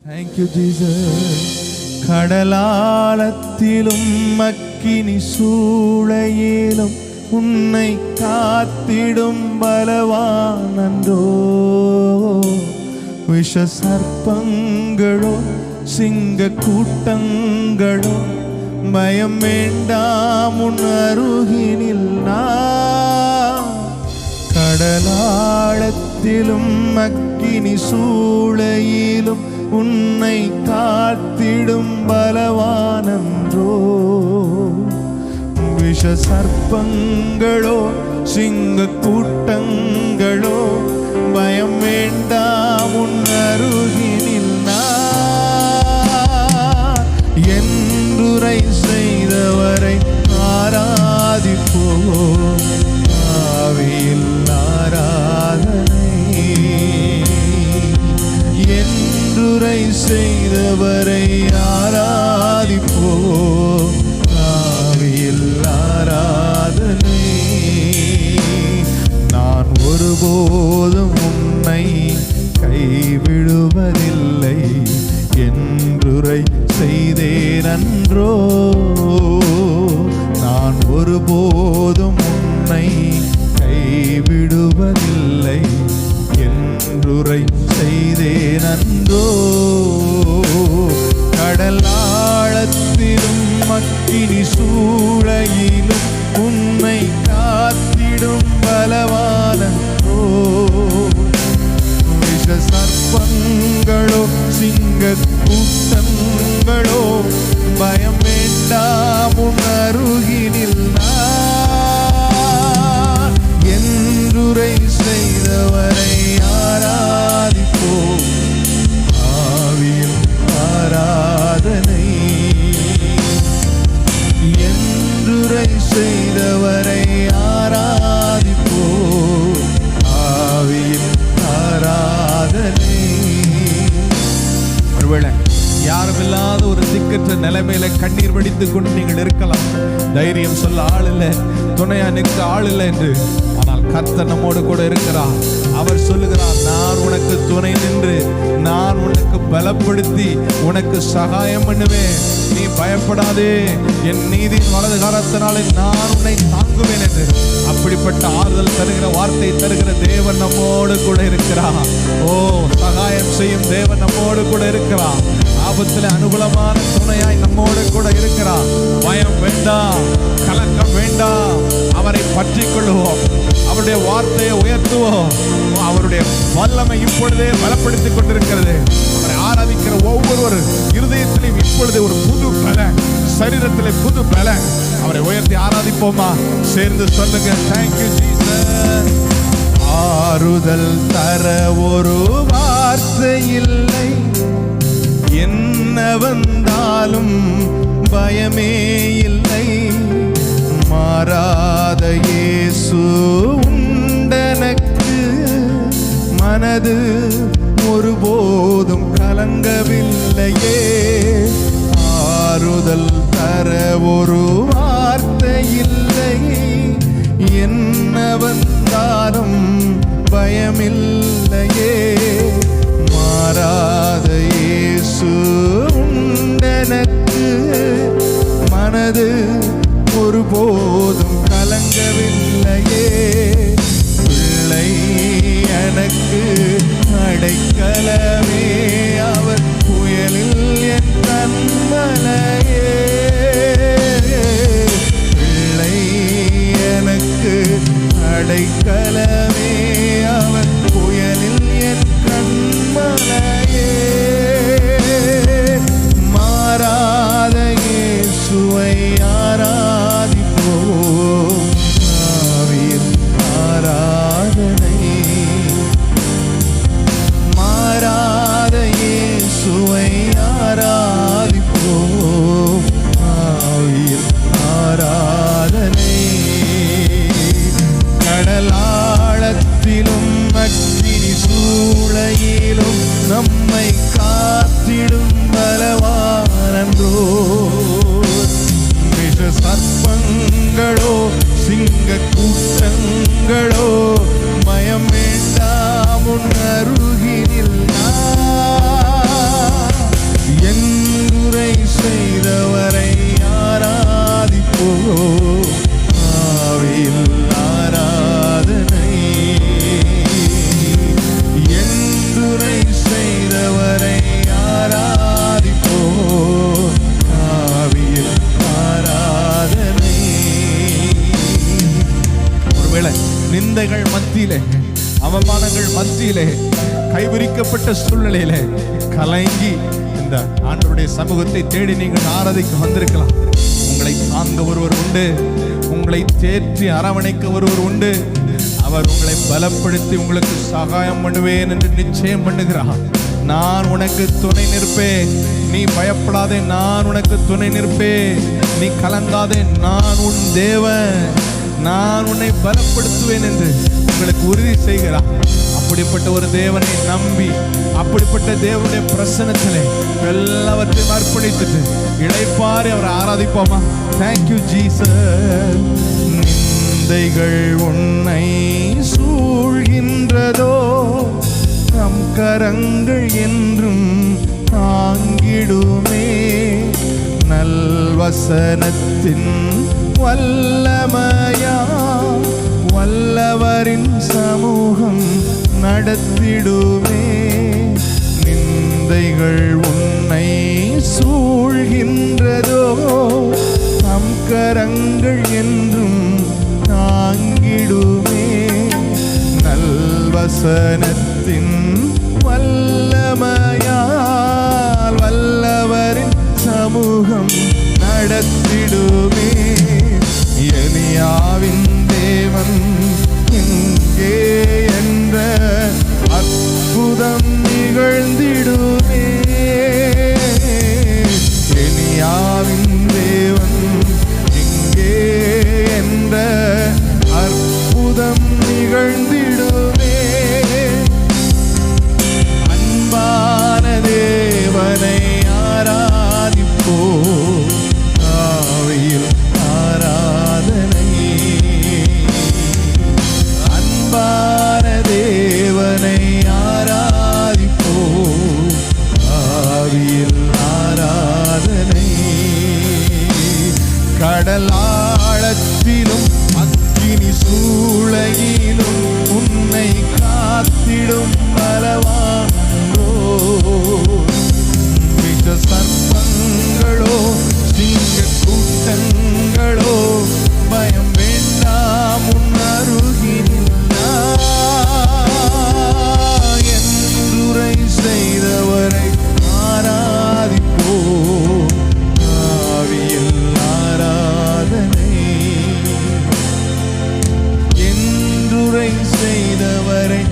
Thank you, Jesus. கடலாலத்திலும் அக்கினி சூளையிலும் உன்னை காத்திடும் பலவானன்றோ. விஷ சர்ப்பங்களோ சிங்க கூட்டங்களோ பயம் வேண்டாம் உன் அருகினில் நான். கடலாழத்திலும் அக்கினி சூளையிலும் உன்னை காத்திடும் பலவானன்றோ. விஷ சர்ப்பங்களோ சிங்க கூட்டங்களோ பயம் வேண்டாம் உன் அருகினில் நான். என்றுரை செய்தவரை ஆராதிப்போம், ஆவியில் ஆராதனை. என்றுரை செய்தவரை ஆராதிப்போம், ஆவியில் ஆராதனை. நான் ஒருபோதும் உன்னை கைவிடுவதில்லை என்றுரை செய்தேனன்றோ. நான் ஒருபோதும் உன்னை கைவிடுவதில்லை என்றுரை செய்தேனன்றோ. கடலாழத்திலும் அக்கினி சூளையிலும் உன்னை காத்திடும் பலவானன்றோ. விஷ சர்ப்பங்களோ சிங்க கூட்டங்களோ பயம் வேண்டாம் உன் அருகினில் நான். என்றுரை செய்தவரை ஆராதிப்போம், ஆவியில் ஆராதனை. என்றுரை செய்தவரை ஆராதிப்போம், ஆவியில் ஆராதனை. ஒருவேளை யாருமில்லாத ஒரு திக்கற்ற நிலைமையில கண்ணீர் வடித்துக் கொண்டு நீங்கள் இருக்கலாம். தைரியம் சொல்ல ஆள் இல்லை, துணையா நிற்க ஆள் இல்லை என்று. ஆனால் கர்த்தர் நம்மோடு கூட இருக்கிறார். அவர் சொல்லுகிறார், நான் உனக்கு துணை நின்று நான் உனக்கு பலப்படுத்தி உனக்கு சகாயம் பண்ணுவேன், நீ பயப்படாதே, என் நீதியின் வலது கரத்தினாலே நான் உன்னை தாங்குவேன் என்று. அப்படிப்பட்ட ஆறுதல் தருகிற வார்த்தை தருகிற தேவன் நம்மோடு கூட இருக்கிறார். ஓ, சகாயம் செய்யும் தேவன் நம்மோடு கூட இருக்கிறார். ஆபத்தில் அனுகூலமான துணையாய் நம்மோடு கூட இருக்கிறார். பயம் வேண்டாம், கலக்கம் வேண்டாம். அவரை பற்றி கொள்வோம், அவருடைய வார்த்தையை உயர்த்துவோம். அவருடைய வல்லமை இப்பொழுதே பலப்படுத்திக் கொண்டிருக்கிறது. அவரை ஆராதிக்கிற ஒவ்வொரு இருதயத்திலும் இப்பொழுது ஒரு புது பலன், சரீரத்திலே புது பலன். அவரை உயர்த்தி ஆராதிப்போமா? சேர்ந்து சொல்லுங்க, தேங்க்யூ ஜீசஸ். ஆறுதல் தர ஒரு வார்த்தை இல்லை, என்ன வந்தாலும் பயமே இல்லை. மாறாத இயேசு உண்டனக்கு, மனது ஒருபோதும் கலங்கவில்லையே. ஆறுதல் தர ஒரு வார்த்தை இல்லை, என்ன வந்தாலும் பயமில்லையே. மாறாத இயேசு உண்டனக்கு, மனது ஒருபோதும் கலங்கவில்லையே. பிள்ளை எனக்கு அடைக்கலமே, அவர் புயலில் மத்தியிலே, கைவிரிக்கப்பட்ட சூழ்நிலையிலே கலங்கி இந்த ஆண்டவருடைய சமூகத்தை தேடி நீங்கள் ஆராதிக்க வந்திருக்கலாம். உங்களை தாங்க ஒருவர் உண்டு, உங்களை தேற்றி அரவணைக்க ஒருவர் உண்டு. அவர் உங்களை பலப்படுத்தி உங்களுக்கு சகாயம் பண்ணுவேன் என்று நிச்சயம் பண்ணுகிறார். நான் உனக்கு துணை நிற்பேன், நீ பயப்படாதே, நான் உனக்கு துணை நிற்பேன், நீ கலங்காதே, நான் உன் தேவன், நான் உன்னை பலப்படுத்துவேன் என்று உங்களுக்கு உறுதி செய்கிறார். அப்படிப்பட்ட ஒரு தேவனை நம்பி, அப்படிப்பட்ட தேவனுடைய பிரசன்னத்திலே எல்லாவற்றையும் அர்ப்பணித்துட்டு இளைப்பாரி அவரை ஆராதிப்போமா? Thank you Jesus. நிந்தைகள் உன்னை சூழ்கின்றதோ, நம் கரங்கள் என்றும் தாங்கிடுமே. நல்வசனத்தின் வல்லமையா வல்லவரின் சமூகம் நடத்திடுமே. நிந்தைகள் உன்னை சூழ்கின்றதோ, நம் கரங்கள் என்றும் தாங்கிடுமே. நல்வசனத்தின் வல்லமையால் வல்லவரின் சமூகம் நடத்திடுமே. எலியாவின் தேவன் எங்கே என்ற அற்புதம் நிகழ்ந்திடுமே. எலியாவின் தேவன் எங்கே என்ற அற்புதம் நிகழ்ந்திடுமே. அன்பான தேவனை ஆராதிப்போ, ஆவியில் ஆராதனை. அன்பான தேவனை ஆராதிப்போ, ஆவியில் ஆராதனை. கடலாழத்திலும் அக்கினி சூளையிலும் உன்னை காத்திடும் பலவானோ. விஷ சர்ப்பங்களோ சிங்க கூட்டங்களோ பயம் வேண்டாம், உன் அருகில் என்றுரை செய்தவரை ஆராதிப்போ, ஆவியில் ஆராதனை. என்றுரை செய்தவரை